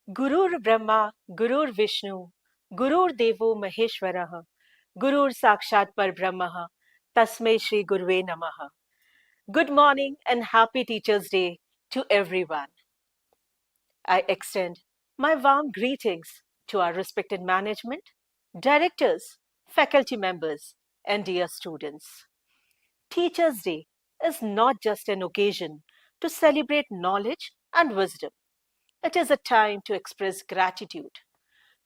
Gurur Brahma, Gurur Vishnu, Gurur Devo Maheshwaraha, Gurur Sakshat Parbrahmaha, Tasmai Shri Gurve Namaha. Good morning and happy Teachers' Day to everyone. I extend my warm greetings to our respected management, directors, faculty members, and dear students. Teachers' Day is not just an occasion to celebrate knowledge and wisdom. It is a time to express gratitude,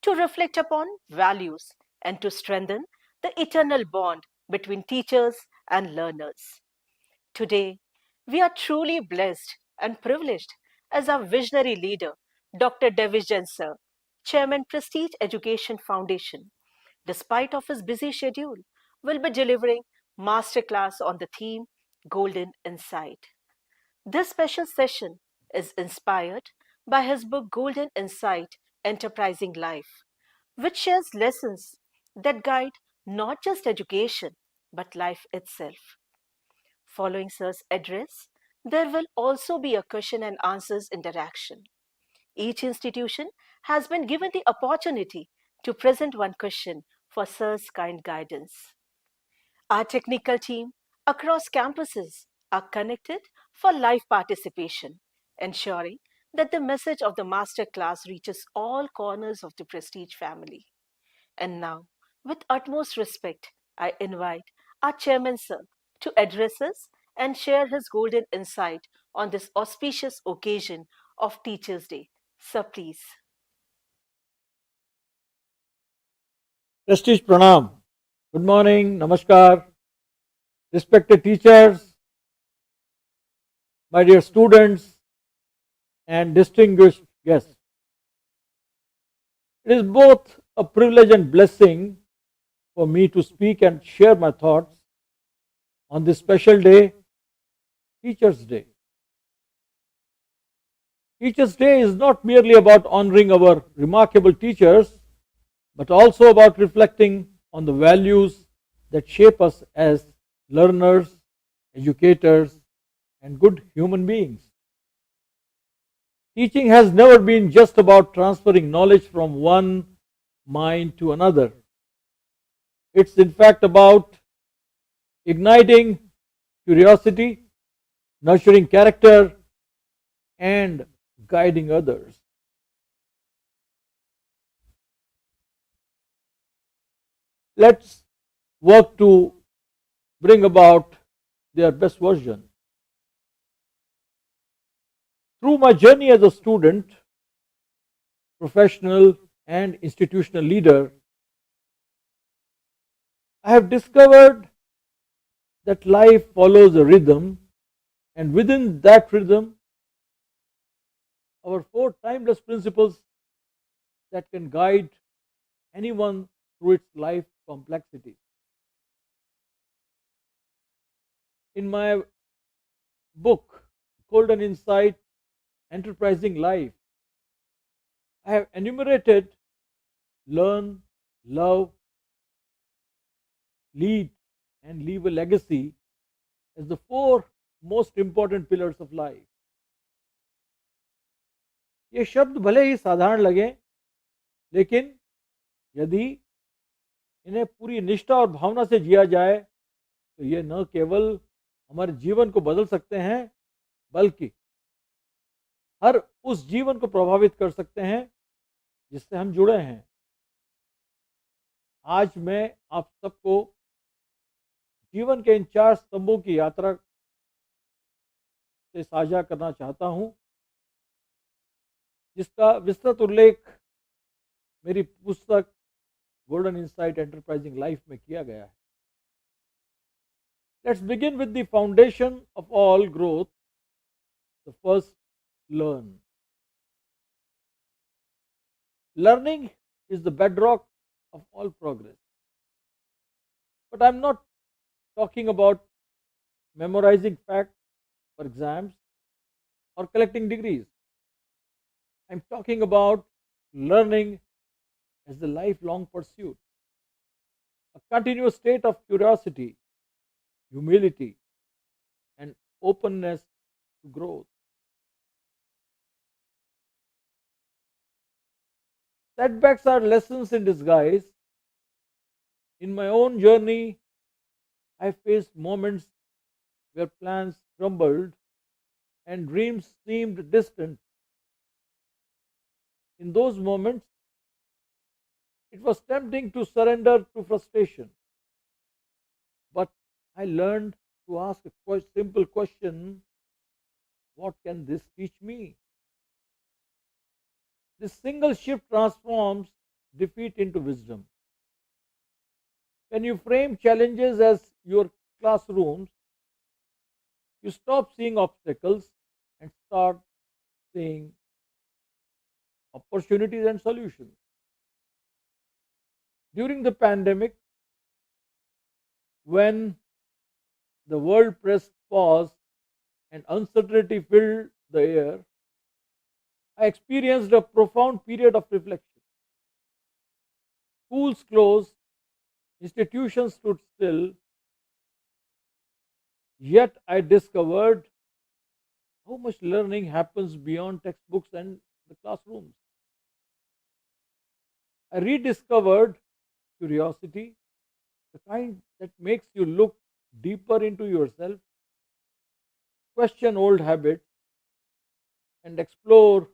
to reflect upon values, and to strengthen the eternal bond between teachers and learners. Today, we are truly blessed and privileged as our visionary leader, Dr. Davish Jain sir, Chairman Prestige Education Foundation, despite of his busy schedule, will be delivering masterclass on the theme Golden Insight. This special session is inspired by his book Golden Insight Enterprising Life, which shares lessons that guide not just education but life itself. Following Sir's address, there will also be a question and answers interaction. Each institution has been given the opportunity to present one question for Sir's kind guidance. Our technical team across campuses are connected for live participation, ensuring that the message of the master class reaches all corners of the Prestige family. And now, with utmost respect, I invite our chairman, sir, to address us and share his golden insight on this auspicious occasion of Teachers' Day. Sir, please. Prestige Pranam. Good morning, Namaskar. Respected teachers, my dear students, and distinguished guests. It is both a privilege and blessing for me to speak and share my thoughts on this special day, Teachers' Day. Teachers' Day is not merely about honoring our remarkable teachers, but also about reflecting on the values that shape us as learners, educators, and good human beings. Teaching has never been just about transferring knowledge from one mind to another. It's in fact about igniting curiosity, nurturing character, and guiding others. Let's work to bring about their best version. Through my journey as a student, professional, and institutional leader, I have discovered that life follows a rhythm, and within that rhythm, our four timeless principles that can guide anyone through its life complexity. In my book, Golden Insight Enterprising Life, I have enumerated learn, love, lead, and leave a legacy as the four most important pillars of life. ये शब्द भले ही साधारण लगे, लेकिन यदि इन्हें पूरी निष्ठा और भावना से जिया जाए तो ये न केवल हमारे जीवन को बदल सकते हैं, बल्कि हर उस जीवन को प्रभावित कर सकते हैं जिससे हम जुड़े हैं। आज मैं आप सबको जीवन के इन चार स्तंभों की यात्रा से साझा करना चाहता हूं, जिसका विस्तृत उल्लेख मेरी पुस्तक गोल्डन इंसाइट एंटरप्राइजिंग लाइफ में किया गया है। Let's begin with the foundation of all growth, the first learn. Learning is the bedrock of all progress. But I'm not talking about memorizing facts for exams or collecting degrees. I'm talking about learning as the lifelong pursuit, a continuous state of curiosity, humility, and openness to growth. Setbacks are lessons in disguise. In my own journey, I faced moments where plans crumbled and dreams seemed distant. In those moments, it was tempting to surrender to frustration. But I learned to ask a simple question: what can this teach me? This single shift transforms defeat into wisdom. When you frame challenges as your classrooms, you stop seeing obstacles and start seeing opportunities and solutions. During the pandemic, when the world pressed pause and uncertainty filled the air, I experienced a profound period of reflection. Schools closed, institutions stood still, yet I discovered how much learning happens beyond textbooks and the classrooms. I rediscovered curiosity, the kind that makes you look deeper into yourself, question old habits, and explore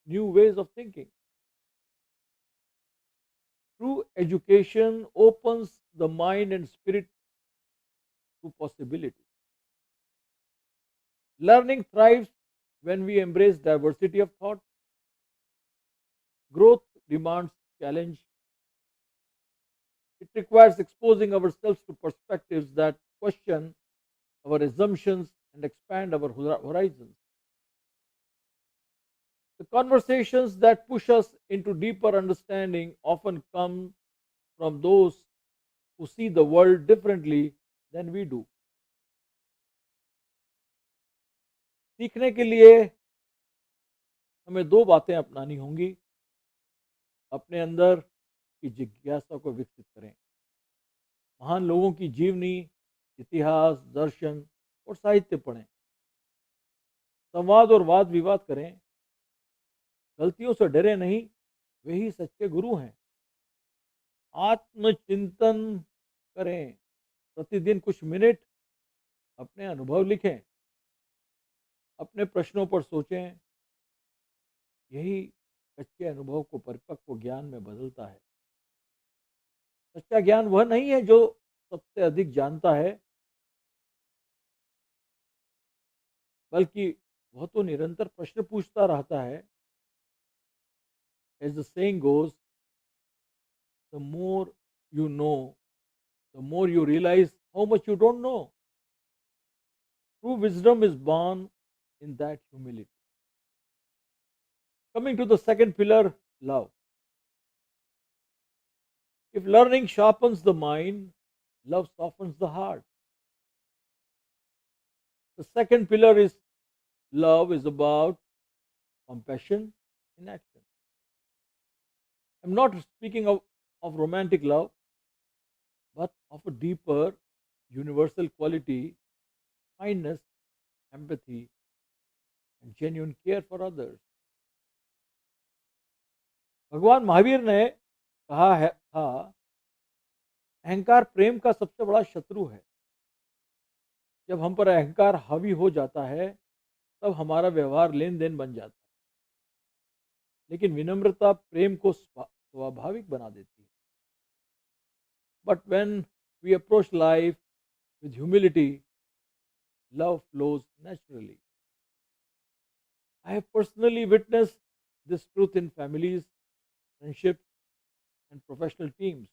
new ways of thinking. True education opens the mind and spirit to possibilities. Learning thrives when we embrace diversity of thought. Growth demands challenge. It requires exposing ourselves to perspectives that question our assumptions and expand our horizons. The conversations that push us into deeper understanding often come from those who see the world differently than we do. सीखने के लिए हमें दो बातें अपनानी होंगी. अपने अंदर की जिज्ञासा को विकसित करें. महान लोगों की जीवनी, इतिहास, दर्शन और साहित्य पढ़ें. संवाद और वाद विवाद करें. गलतियों से डरे नहीं, वे ही सच्चे गुरु हैं. आत्मचिंतन करें. प्रतिदिन कुछ मिनट अपने अनुभव लिखें. अपने प्रश्नों पर सोचें. यही कच्चे अनुभव को परिपक्व ज्ञान में बदलता है. सच्चा ज्ञान वह नहीं है जो सबसे अधिक जानता है, बल्कि वह तो निरंतर प्रश्न पूछता रहता है. As the saying goes, the more you know, the more you realize how much you don't know. True wisdom is born in that humility. Coming to the second pillar, love. If learning sharpens the mind, love softens the heart. The second pillar is love is about compassion in action. I'm not speaking of romantic love, but of a deeper, universal quality, kindness, empathy, and genuine care for others. भगवान महावीर ने कहा है था, अहंकार प्रेम का सबसे बड़ा शत्रु है. जब हम पर अहंकार हावी हो जाता है, तब हमारा व्यवहार लेन देन बन जाता है. लेकिन विनम्रता प्रेम को स्वाभाविक बना देती है. But when we approach life with humility, love flows naturally. I have personally witnessed this truth in families, friendships, and professional teams.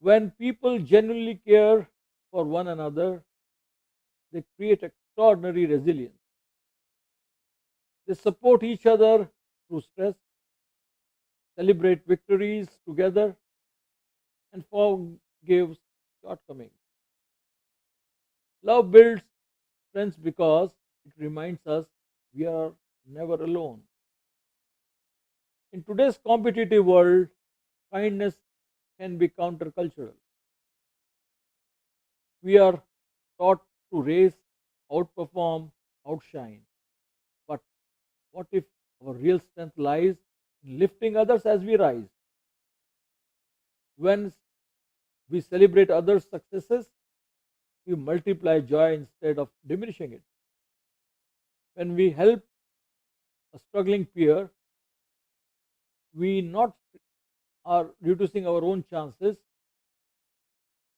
When people genuinely care for one another, they create extraordinary resilience. They support each other through stress, celebrate victories together, and forgive shortcomings. Love builds strength because it reminds us we are never alone. In today's competitive world, kindness can be countercultural. We are taught to race, outperform, outshine. But what if our real strength lies lifting others as we rise. When we celebrate others' successes, we multiply joy instead of diminishing it. When we help a struggling peer, we not are reducing our own chances,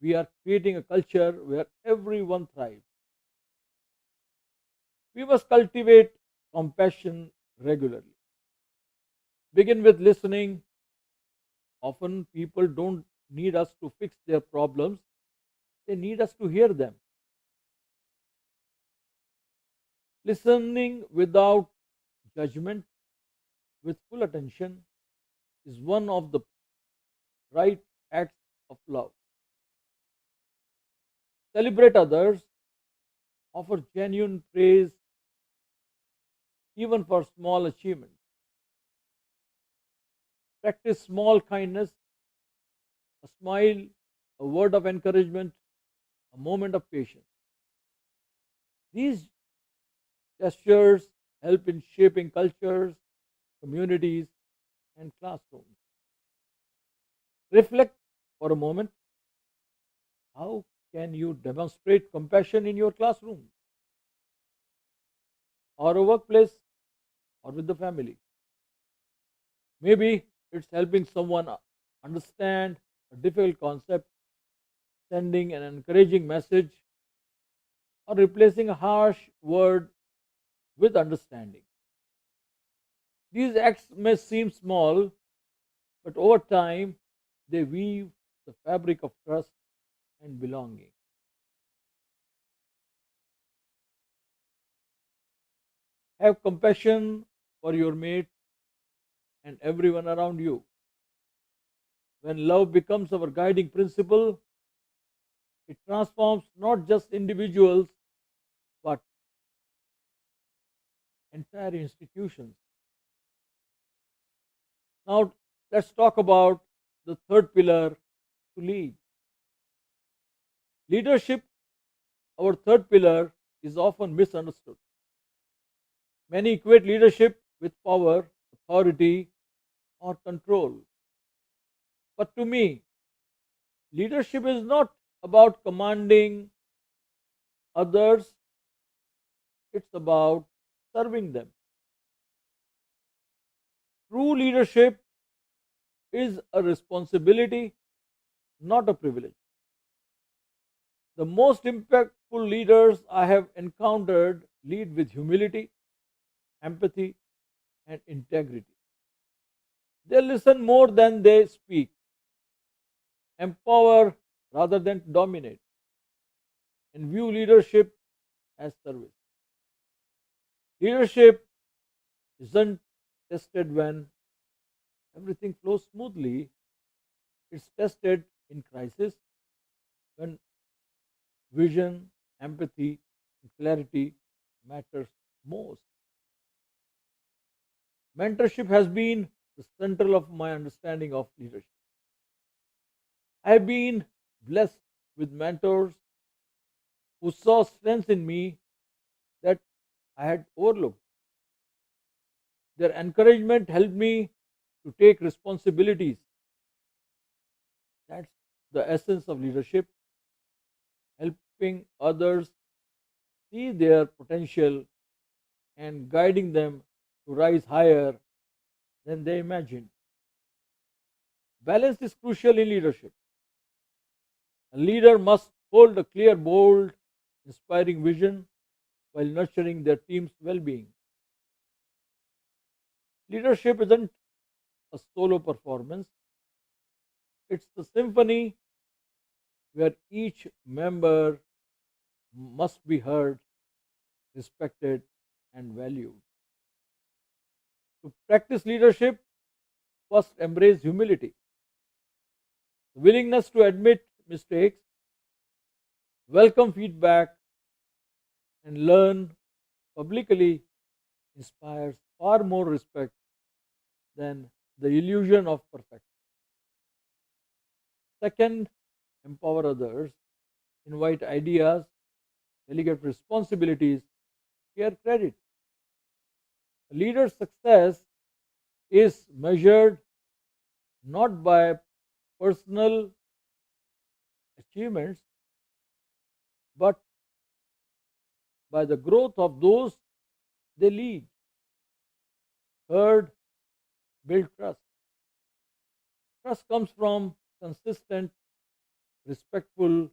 we are creating a culture where everyone thrives. We must cultivate compassion regularly. Begin with listening. Often people don't need us to fix their problems, they need us to hear them. Listening without judgment, with full attention, is one of the right acts of love. Celebrate others, offer genuine praise even for small achievements. Practice small kindness, a smile, a word of encouragement, a moment of patience. These gestures help in shaping cultures, communities, and classrooms. Reflect for a moment. How can you demonstrate compassion in your classroom or a workplace or with the family? Maybe it's helping someone understand a difficult concept, sending an encouraging message, or replacing a harsh word with understanding. These acts may seem small, but over time they weave the fabric of trust and belonging. Have compassion for your mate and everyone around you. When love becomes our guiding principle, it transforms not just individuals but entire institutions. Now, let's talk about the third pillar, to lead. Leadership, our third pillar, is often misunderstood. Many equate leadership with power, authority, or control. But to me, leadership is not about commanding others, it's about serving them. True leadership is a responsibility, not a privilege. The most impactful leaders I have encountered lead with humility, empathy, and integrity. They listen more than they speak, empower rather than dominate, and view leadership as service. Leadership isn't tested when everything flows smoothly, it's tested in crisis when vision, empathy, and clarity matters most. Mentorship has been the center of my understanding of leadership. I've been blessed with mentors who saw strengths in me that I had overlooked. Their encouragement helped me to take responsibilities. That's the essence of leadership, helping others see their potential and guiding them to rise higher than they imagined. Balance is crucial in leadership. A leader must hold a clear, bold, inspiring vision while nurturing their team's well being. Leadership isn't a solo performance, it's the symphony where each member must be heard, respected, and valued. To practice leadership, first embrace humility, willingness to admit mistakes, welcome feedback, and learn publicly inspires far more respect than the illusion of perfection. Second, empower others, invite ideas, delegate responsibilities, share credit. A leader's success is measured not by personal achievements but by the growth of those they lead. Third, build trust. Trust comes from consistent, respectful,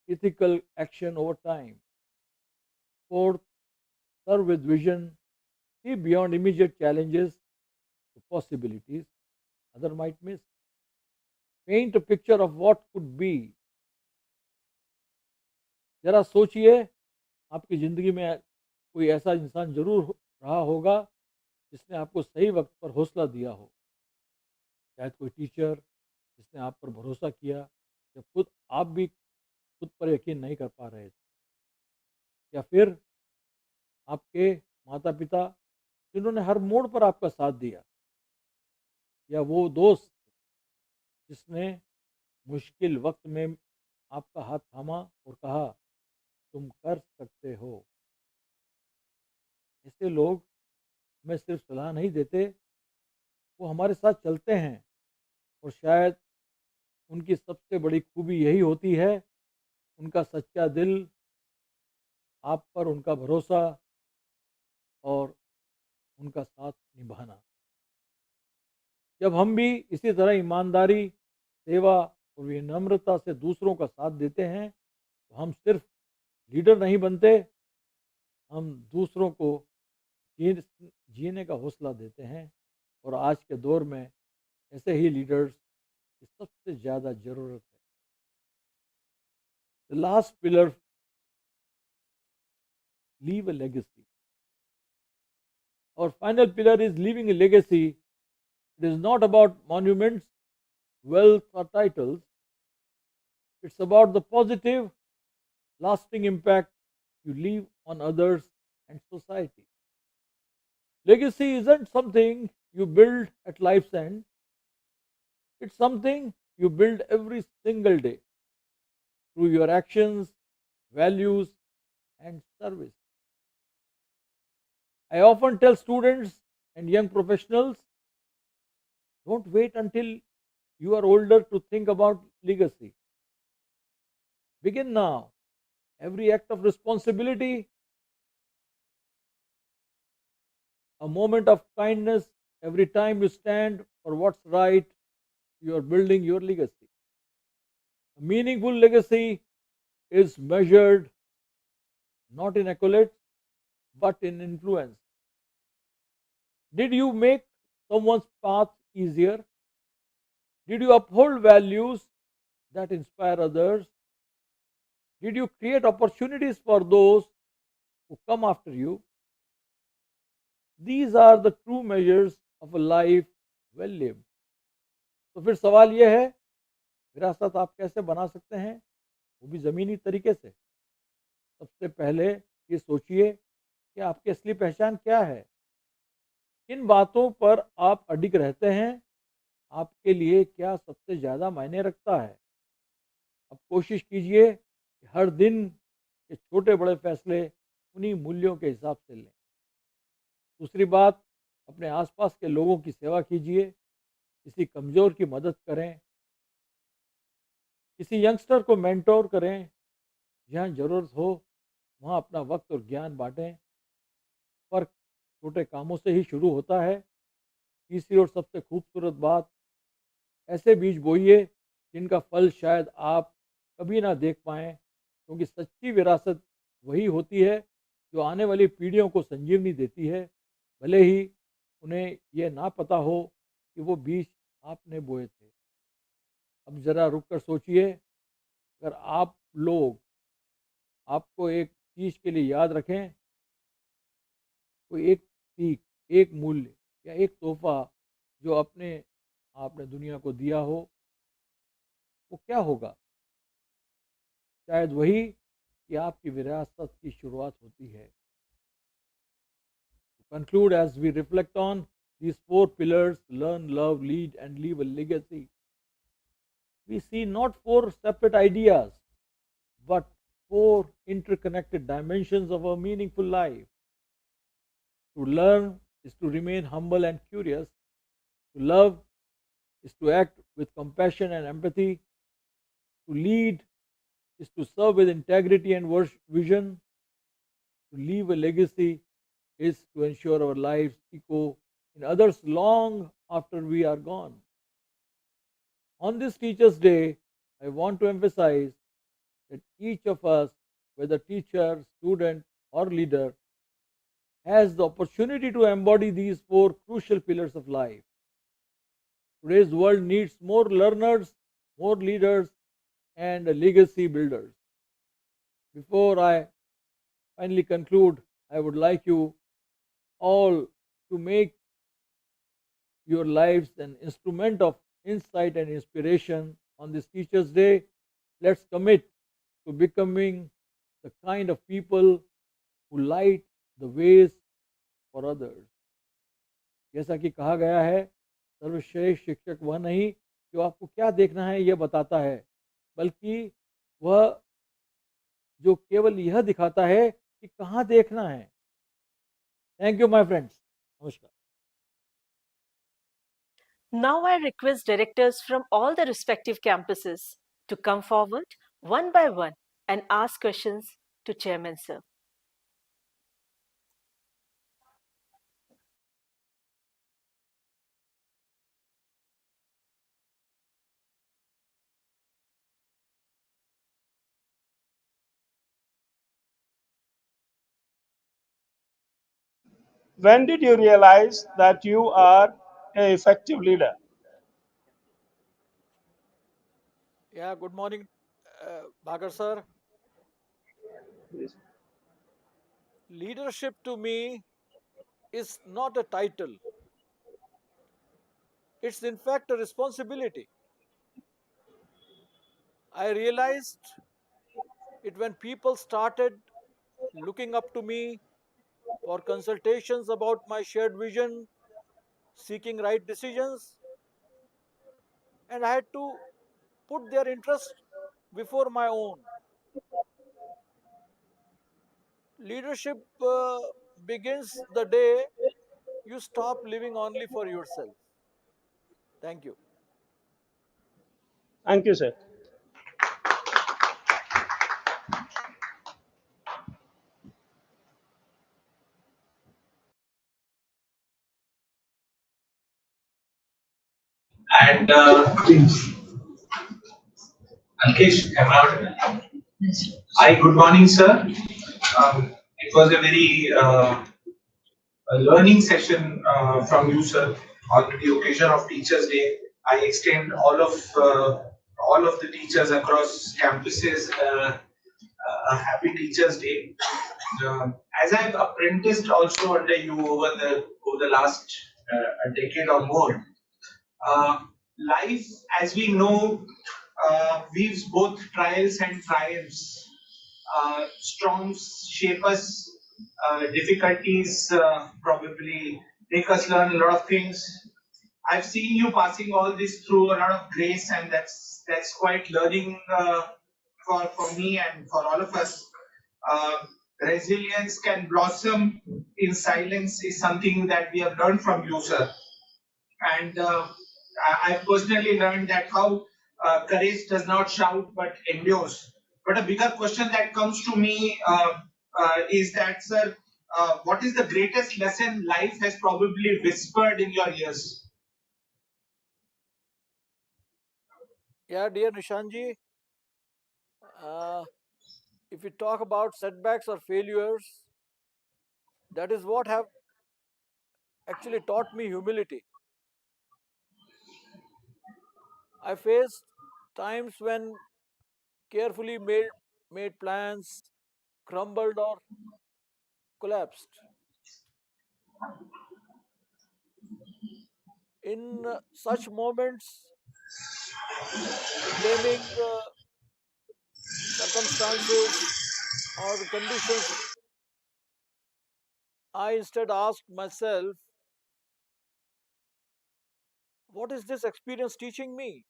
ethical action over time. Fourth, serve with vision. See beyond immediate challenges to possibilities other might miss. Paint a picture of what could be. जरा सोचिए, आपकी ज़िंदगी में कोई ऐसा इंसान ज़रूर रहा होगा जिसने आपको सही वक्त पर हौसला दिया हो। शायद कोई टीचर जिसने आप पर भरोसा किया जब खुद आप भी खुद पर यकीन नहीं कर पा रहे थे, या फिर आपके माता पिता जिन्होंने हर मोड़ पर आपका साथ दिया, या वो दोस्त जिसने मुश्किल वक्त में आपका हाथ थामा और कहा तुम कर सकते हो। ऐसे लोग हमें सिर्फ सलाह नहीं देते, वो हमारे साथ चलते हैं, और शायद उनकी सबसे बड़ी खूबी यही होती है, उनका सच्चा दिल, आप पर उनका भरोसा और उनका साथ निभाना। जब हम भी इसी तरह ईमानदारी, सेवा और विनम्रता से दूसरों का साथ देते हैं, तो हम सिर्फ लीडर नहीं बनते, हम दूसरों को जीने का हौसला देते हैं। और आज के दौर में ऐसे ही लीडर्स की सबसे ज़्यादा ज़रूरत है। The last pillar, leave a legacy. और final pillar is living a legacy. It is not about monuments, wealth, or titles. It's about the positive, lasting impact you leave on others and society. Legacy isn't something you build at life's end, it's something you build every single day through your actions, values, and service. I often tell students and young professionals, don't wait until you are older to think about legacy. Begin now. Every act of responsibility, a moment of kindness, every time you stand for what's right, you are building your legacy. A meaningful legacy is measured not in accolades but in influence. Did you make someone's path easier? Did you uphold values that inspire others? Did you create opportunities for those who come after you? These are the true measures of a life well lived. तो फिर सवाल यह है, विरासत आप कैसे बना सकते हैं, वो भी ज़मीनी तरीके से। सबसे पहले ये सोचिए कि आपकी असली पहचान क्या है, किन बातों पर आप अडिग रहते हैं, आपके लिए क्या सबसे ज़्यादा मायने रखता है। अब कोशिश कीजिए कि हर दिन के छोटे बड़े फैसले उन्हीं मूल्यों के हिसाब से लें। दूसरी बात, अपने आसपास के लोगों की सेवा कीजिए, किसी कमज़ोर की मदद करें, किसी यंगस्टर को मेंटोर करें, जहाँ ज़रूरत हो वहाँ अपना वक्त और ज्ञान बांटें। फ़र्क छोटे कामों से ही शुरू होता है। तीसरी और सबसे खूबसूरत बात, ऐसे बीज बोइए जिनका फल शायद आप कभी ना देख पाएँ, क्योंकि सच्ची विरासत वही होती है जो आने वाली पीढ़ियों को संजीवनी देती है, भले ही उन्हें यह ना पता हो कि वो बीज आपने बोए थे। अब ज़रा रुक कर सोचिए, अगर आप लोग आपको एक चीज़ के लिए याद रखें, कोई एक सीख, एक मूल्य या एक तोहफ़ा जो आपने दुनिया को दिया हो, वो क्या होगा? शायद वही कि आपकी विरासत की शुरुआत होती है। To conclude, as we reflect on these four pillars, learn, love, lead, and leave a legacy, we see not four separate ideas, but four interconnected dimensions of a meaningful life. To learn is to remain humble and curious. To love is to act with compassion and empathy. To lead is to serve with integrity and vision. To leave a legacy is to ensure our lives echo in others long after we are gone. On this Teachers' Day, I want to emphasize that each of us, whether teacher, student, or leader, has the opportunity to embody these four crucial pillars of life. Today's world needs more learners, more leaders, and legacy builders. Before I finally conclude, I would like you all to make your lives an instrument of insight and inspiration on this Teachers' Day. Let's commit to becoming the kind of people who light the ways for others. जैसा कि कहा गया है, सर्वश्रेष्ठ शिक्षक वह नहीं जो आपको क्या देखना है यह बताता है, बल्कि वह जो केवल यह दिखाता है कि कहाँ देखना है. Thank you my friends. नमस्कार. Now I request directors from all the respective campuses to come forward one by one and ask questions to Chairman Sir. When did you realize that you are an effective leader? Yeah, good morning, Bhagar sir. Leadership to me is not a title, it's in fact a responsibility. I realized it when people started looking up to me for consultations about my shared vision, seeking right decisions, and I had to put their interest before my own. Leadership begins the day you stop living only for yourself. Thank you. Thank you, sir. And Ankesh, am I audible? Hi, good morning, sir. It was a very a learning session from you, sir, on the occasion of Teachers' Day. I extend all of the teachers across campuses a happy Teachers' Day. As I've apprenticed also under you over the last a decade or more, uh, life, as we know, weaves both trials and triumphs. Storms shape us, difficulties probably make us learn a lot of things. I've seen you passing all this through a lot of grace, and that's quite learning for me and for all of us. Uh, Resilience can blossom in silence is something that we have learned from you, sir. And I've personally learned that how courage does not shout but endures. But a bigger question that comes to me is that, sir, what is the greatest lesson life has probably whispered in your ears? Yeah, dear Nishanji, uh, if we talk about setbacks or failures, that is what have actually taught me humility. I faced times when carefully made plans crumbled or collapsed. In such moments, blaming circumstances or conditions, I instead asked myself, what is this experience teaching me?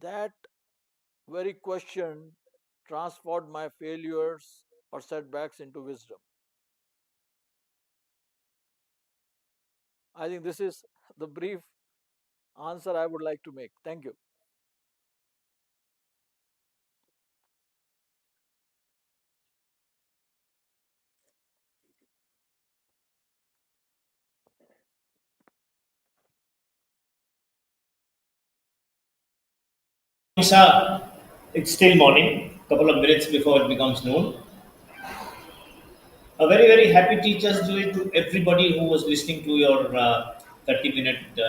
That very question transformed my failures or setbacks into wisdom. I think this is the brief answer I would like to make. Thank you. Sir, it's still morning, couple of minutes before it becomes noon. A very, very happy Teachers' Day to everybody who was listening to your 30-minute,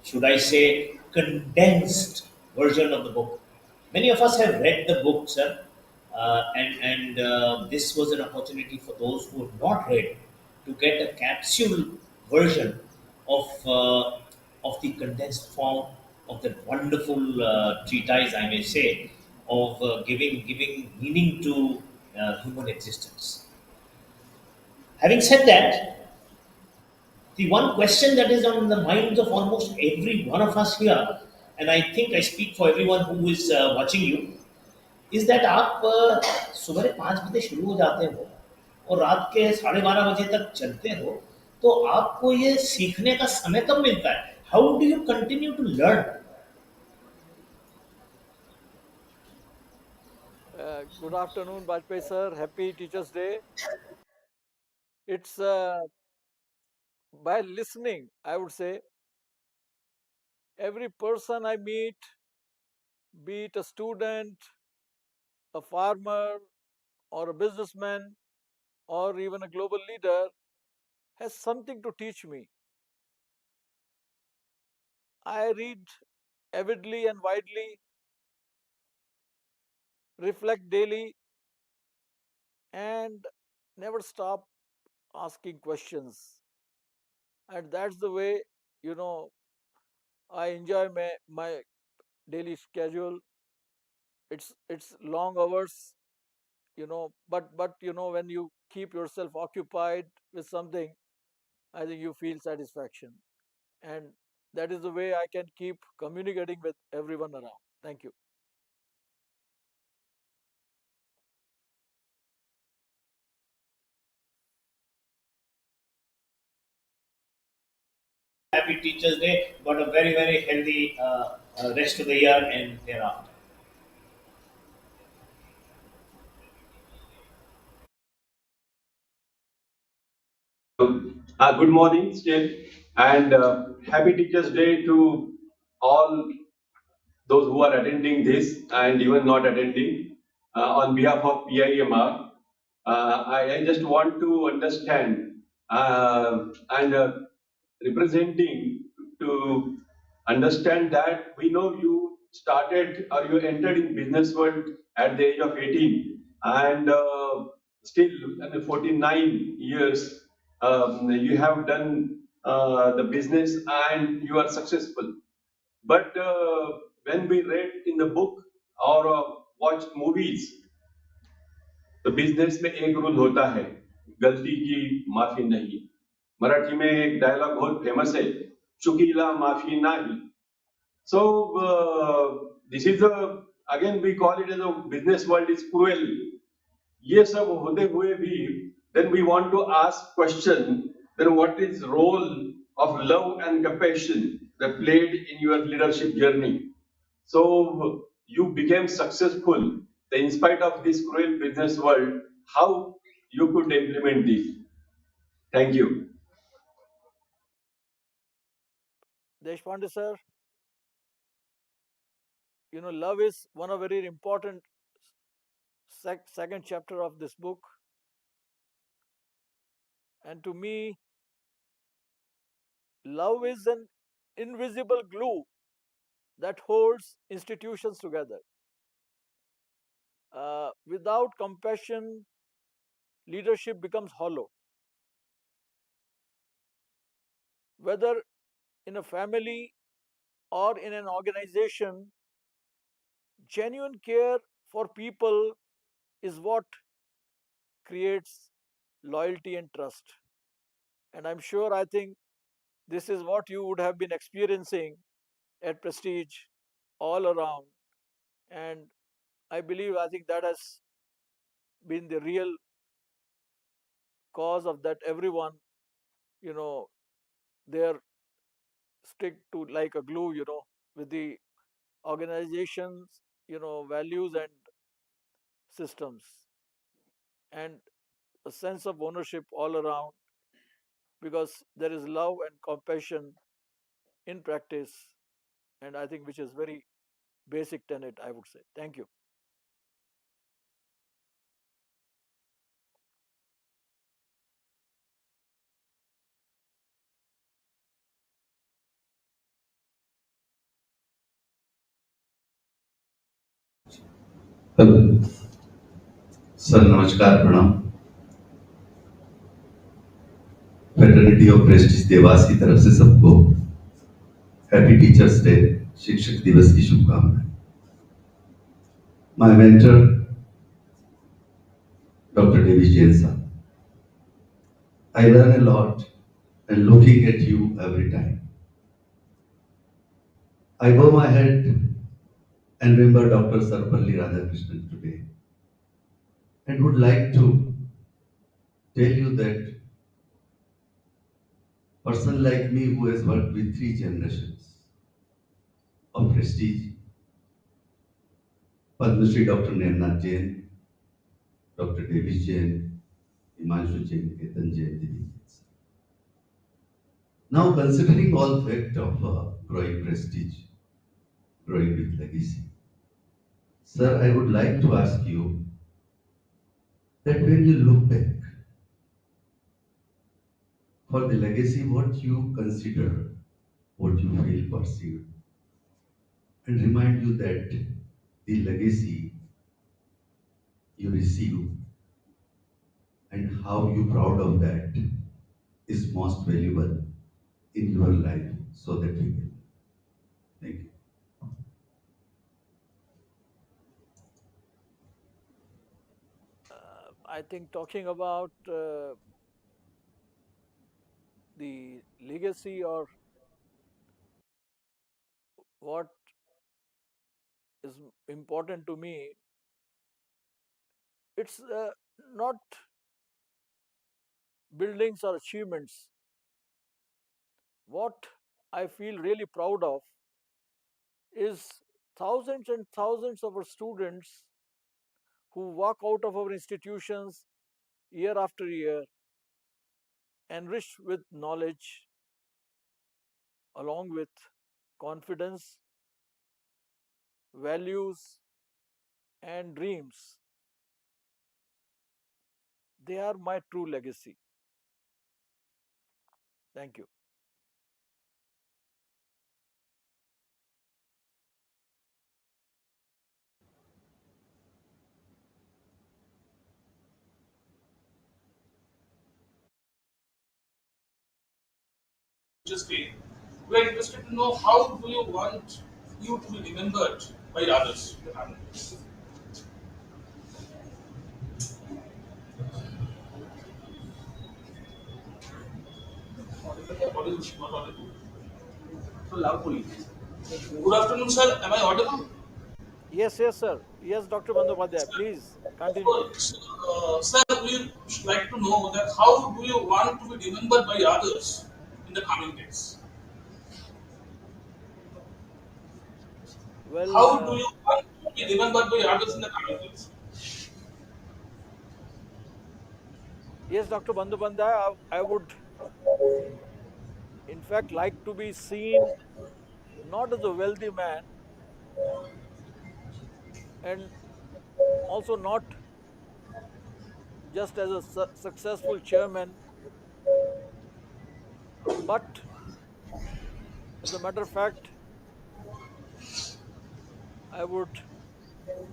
should I say, condensed version of the book. Many of us have read the book, sir, and this was an opportunity for those who have not read to get a capsule version of the condensed form of that wonderful treatise, I may say, of giving meaning to human existence. Having said that, the one question that is on the minds of almost every one of us here, and I think I speak for everyone who is watching you, is that आप सुबह 5 बजे शुरू हो जाते हो और रात के 12:30 बजे तक चलते हो, तो आपको ये सीखने का समय कब मिलता है? How do you continue to learn? Good afternoon, Bajpayee sir. Happy Teachers' Day. It's by listening, I would say. Every person I meet, be it a student, a farmer, or a businessman, or even a global leader, has something to teach me. I read avidly and widely, reflect daily, and never stop asking questions. And that's the way, you know, I enjoy my daily schedule. It's long hours, but when you keep yourself occupied with something, I think you feel satisfaction. And that is the way I can keep communicating with everyone around. Thank you. Happy Teachers' Day, but a very, very healthy rest of the year and thereafter. Good morning, still, and happy Teachers' Day to all those who are attending this and even not attending. On behalf of PIMR, I just want to understand and representing to understand that we know you started or you entered in business world at the age of 18 and still in the 49 years you have done the business and you are successful. But when we read in the book or watch movies, तो business में एक rule होता है, गलती की माफी नहीं. मराठी में एक डायलॉग बहुत फेमस है, चुकीला माफी नाही. So this is a, again we call it as a business world is cruel. ये सब होते हुए भी then we want to ask question, then what is role of love and compassion that played in your leadership journey? So you became successful in spite of this cruel business world. How you could implement this? Thank you. Deshpande sir, love is one of very important second chapter of this book. And to me, love is an invisible glue that holds institutions together. Without compassion, leadership becomes hollow. Whether in a family or in an organization, genuine care for people is what creates loyalty and trust. And I'm sure, I think this is what you would have been experiencing at Prestige all around. And I think that has been the real cause of that everyone, you know, they are stick to like a glue, with the organizations, values and systems, and a sense of ownership all around, because there is love and compassion in practice, and I think which is very basic tenet, I would say. Thank you. Hello sir, नमस्कार, प्रणाम। Fraternity of Prestige Dewas की तरफ से सबको happy teachers day, शिक्षक दिवस की शुभकामनाएं। माय मेंटर डॉक्टर डेविश जैन साहब, I learn a lot and looking at you every time. I bow my head and remember Dr. Sarpalli Radhakrishnan today, and would like to tell you that person like me who has worked with 3 generations of prestige, Padma Shri Dr. Nairnath Jain, Dr. Davish Jain, Himanshu Jain, Ketan Jain, Divi Jain. Now, considering all fact of growing prestige, growing with legacy, sir, I would like to ask you that when you look back for the legacy, what you consider, what you feel perceived, and remind you that the legacy you receive and how you proud of that is most valuable in your life, so that we can. Thank you. I think talking about the legacy, or what is important to me, it's not buildings or achievements. What I feel really proud of is thousands and thousands of our students who walk out of our institutions year after year, enriched with knowledge, along with confidence, values, and dreams. They are my true legacy. Thank you. Just day, we are interested to know how do you want you to be remembered by others. What is not audible? So loud, please. Good afternoon, sir. Am I audible? Yes, yes, sir. Yes, Dr. Bandyopadhyay, please continue. Sir, we would like to know that how do you want to be remembered by others in the coming days? Well, How do you want to be remembered by others in the coming days? yes, Dr. Bandyopadhyay, I would, in fact, like to be seen not as a wealthy man, and also not just as a successful chairman, but as a matter of fact, I would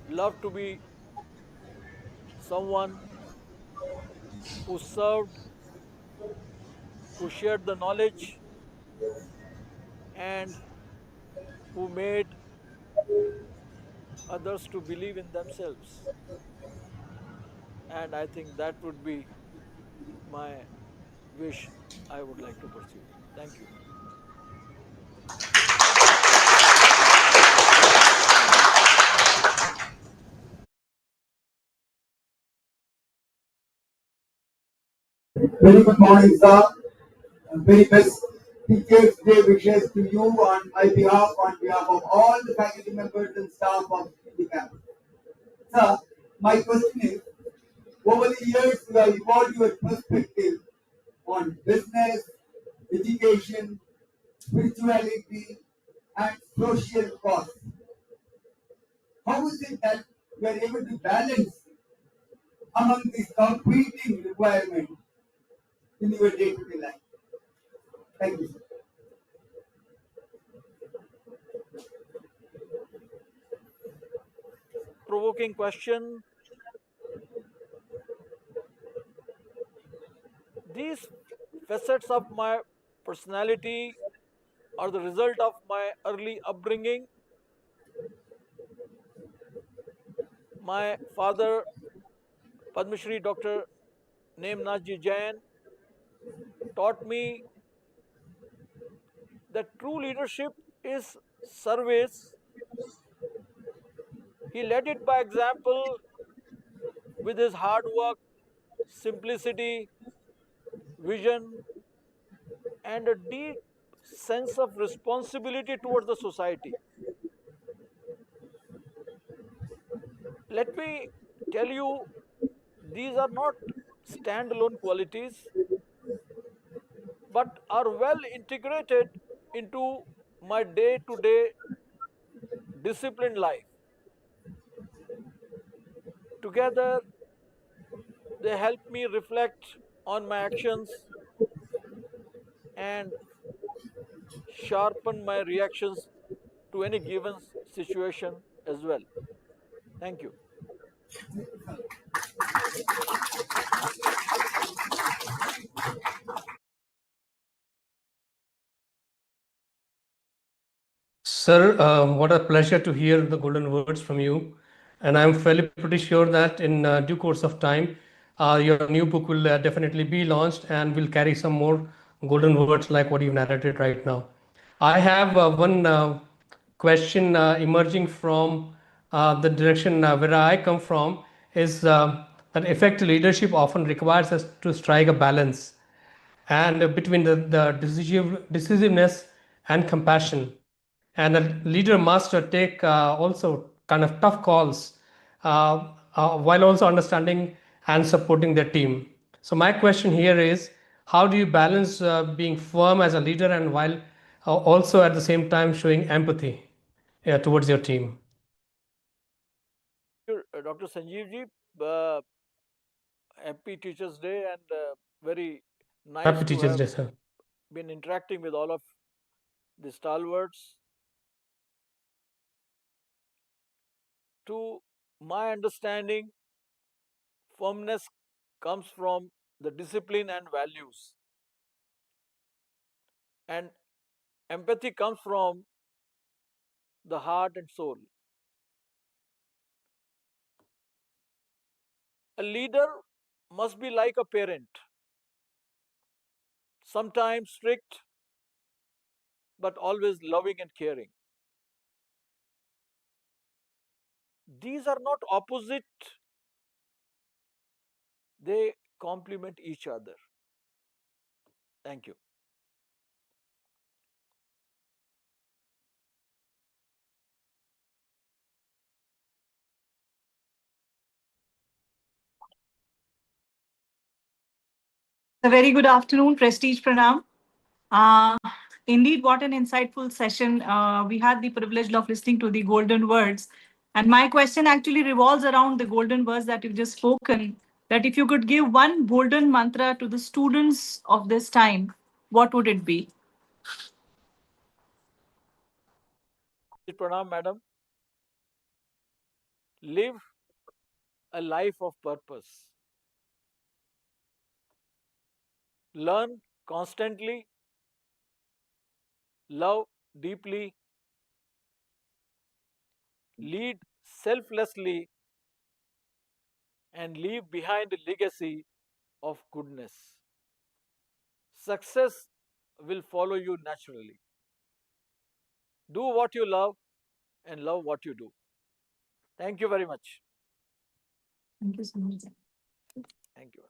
love to be someone who served, who shared the knowledge, and who made others to believe in themselves. And I think that would be my wish I would like to pursue. Thank you. Very good morning, sir. And very best Teachers' Day wishes to you on my behalf, on behalf of all the faculty members and staff of the campus. Sir, my question is, over the years you have evolved your perspective on business, education, spirituality, and social cause. How is it that you are able to balance among these competing requirements in your day-to-day life? Thank you, sir. Provoking question. These facets of my personality are the result of my early upbringing. My father, Padma Shri Dr. Naji Jain, taught me that true leadership is service. He led it by example with his hard work, simplicity, vision, and a deep sense of responsibility towards the society. Let me tell you, these are not standalone qualities, but are well integrated into my day to day disciplined life. Together, they help me reflect on my actions and sharpen my reactions to any given situation as well. Thank you. Sir, what a pleasure to hear the golden words from you. And I'm fairly pretty sure that in due course of time, your new book will definitely be launched and will carry some more golden words like what you've narrated right now. I have one question emerging from the direction where I come from is that effective leadership often requires us to strike a balance and between the decisiveness and compassion. And a leader must take also kind of tough calls while also understanding and supporting their team. So my question here is, how do you balance being firm as a leader and while also at the same time showing empathy towards your team? Dr. Sanjeev ji, uh, happy Teachers Day, and very nice Happy to Teachers have Day, sir. been interacting with all of the stalwarts. To my understanding, firmness comes from the discipline and values, and empathy comes from the heart and soul. A leader must be like a parent, sometimes strict, but always loving and caring. These are not opposite, they complement each other. Thank you. A very good afternoon, Prestige Pranam. Uh, Indeed, what an insightful session. We had the privilege of listening to the golden words. And my question actually revolves around the golden words that you've just spoken. That if you could give one golden mantra to the students of this time, what would it be? Pranam, madam. Live a life of purpose. Learn constantly, love deeply, lead selflessly, and leave behind a legacy of goodness. Success will follow you naturally. Do what you love and love what you do. Thank you very much. Thank you so much. Thank you.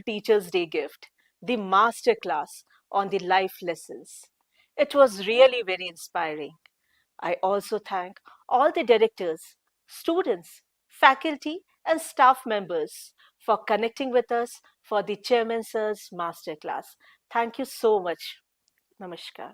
Teachers' Day gift, the Masterclass on the life lessons. It was really very inspiring. I also thank all the directors, students, faculty, and staff members for connecting with us for the Chairman Sir's Masterclass. Thank you so much. Namaskar.